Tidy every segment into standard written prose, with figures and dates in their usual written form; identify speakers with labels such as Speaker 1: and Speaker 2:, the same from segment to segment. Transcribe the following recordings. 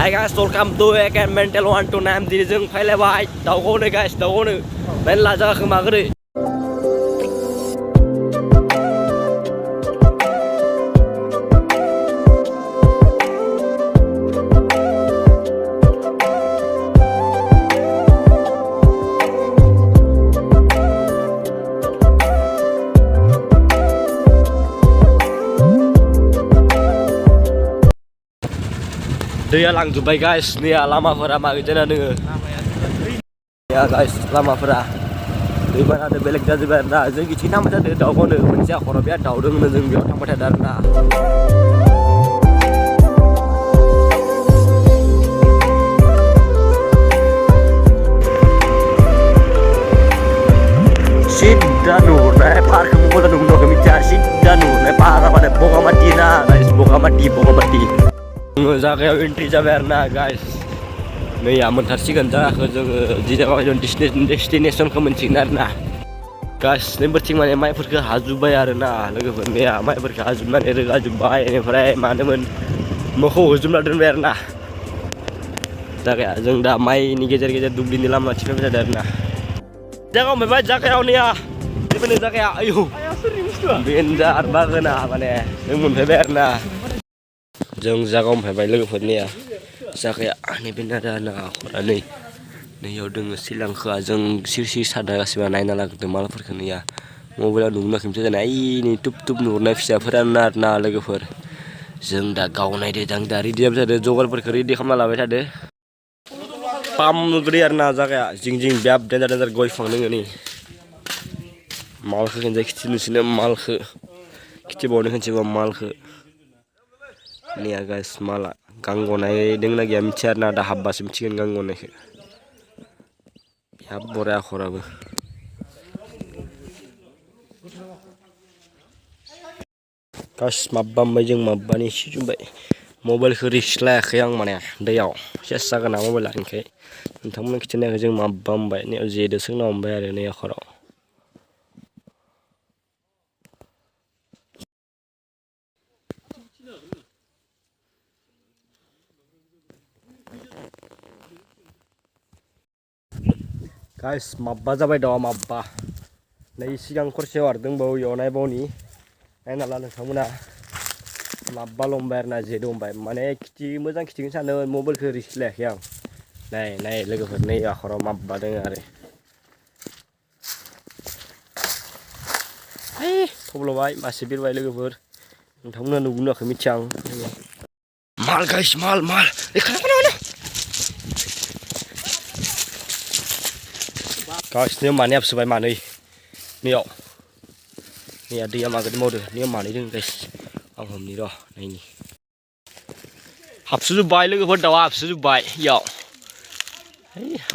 Speaker 1: Hi guys, welcome to again Mental 129 thì dừng phải lại bài đầu gỗ này guys, đầu gỗ này bên là ra không mà cái đi. Dia langsung guys, nih lama pernah makin jenak nih. Ya guys, lama pernah. Di mana ada belek jadi berna, jadi Cina macam ada tahu kan, macam orang biasa tahu dengan jadi biar orang macam darna. Sidanu, naik park kamu kan nunggu kami cari Sidanu, naik park apa naik boga mati na, guys boga mati. Jaga entry jaberna guys. Nih ya mentarsikan jaga jaga destination ke mencinar na. Guys, ini bercing mana mai pergi haju bayar na, lagi nih ya mai pergi haju mana haju bayar ini perai mana men mau haju mana dan bayar na. Jaga jeng dah mai ini gejar dubli ni lama cipta bisa darna. Jaga mai baca jaga ini ya. Ini bener jaga ayo. Benjar banget na mana, yang mun bayar na. Jeng jaga phải bay lưng phần nè, jaga ini benar na orang ni, ni yo dengan silang ke jeng sir sadar kasih mana ini lagi tu malah perken ya, mobil nung nak kimca na ini tup nur na bisa peran na lagi per, jeng dah kau na dia jang dari dia bisa ada jogal perkeri dia kamala beca deh, pam geriar na jaga jing biab dan goi fang ni, mal ke kan jadi sini mal ke, kita bawa kan coba mal ke. Nih ya guys, malah ganggu naik dengan lagi amcar nada habas mencikan ganggu naik. Ya boleh aku ragu. Guys, mabam bajeng mabani sih coba. Mobil keris lah yang mana dia. Siapa kan mobil lain ke. Entah mana kita nak jeng mabam baik ni jadi senang bayar ni aku ragu. Guys, mabba जाबाय दं mabba. नै सिगां खरसेयाव आरदों बाव एवनाय बावनि नायना नोंथांमोना mabba लंबाय आरोना जे दंबाय माने खिथि मोजां खिथिखौनो सानो मबाइलखौ रिक्स लायाखै आं नाय लोगोफोर नै आखराव mabba दङ आरो थब्लबाय मासे बिरबाय लोगोफोर नोंथांमोना नुगोनाखै मिथिया आं माल गाइस माल Guys, ini mana apa sebaik mana ni? Ni yo, ni ada yang agak mau deh. Ni mana ni guys? Ang hom ni dah, ni. Hapsu baik lagi pada awak hapsu baik, yo.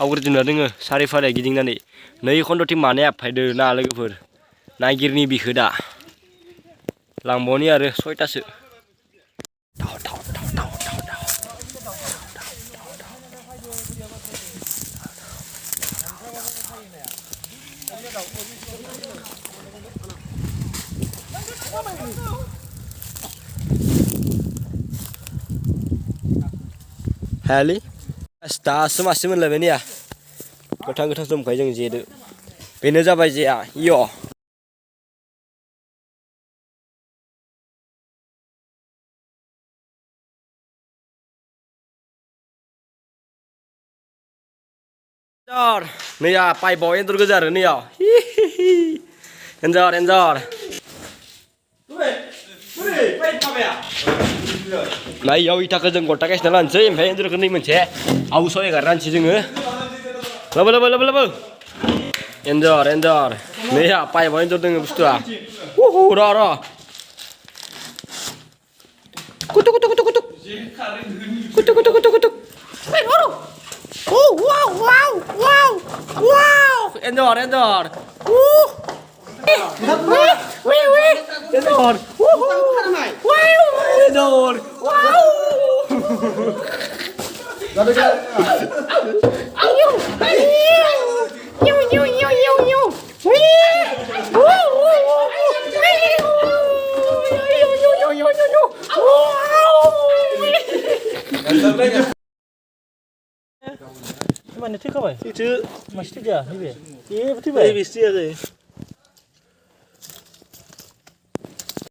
Speaker 1: Awak jenar dengar, sari fare giding nani. Ni kon doti mana apa ada na lagi pada. Naikir ni bihda. Langboni ada soita se. Hali, stas masih mana ni ya? Ketang semua yang jadi. Bina jabai je ya, yo. Enjor, ni ya, pai boy yang terkejar ni ya. Enjor. Nah, yau ita kerja ngota guys dalam sih, saya itu kena mencet. Aku soalnya karan sih jengah. Laba. Enjor. Nih ya, pai boy itu dengan bustu ah. Ra. Kutuk. Kutuk. Hey, baru. Oh, wow. Enjor. Wih. Enjor. Enjor. Wow. Ayo. Wow.
Speaker 2: মানে ঠিক হবে
Speaker 3: itu
Speaker 2: Mas tiga, ini be. Iya betul be.
Speaker 3: Mesti ada.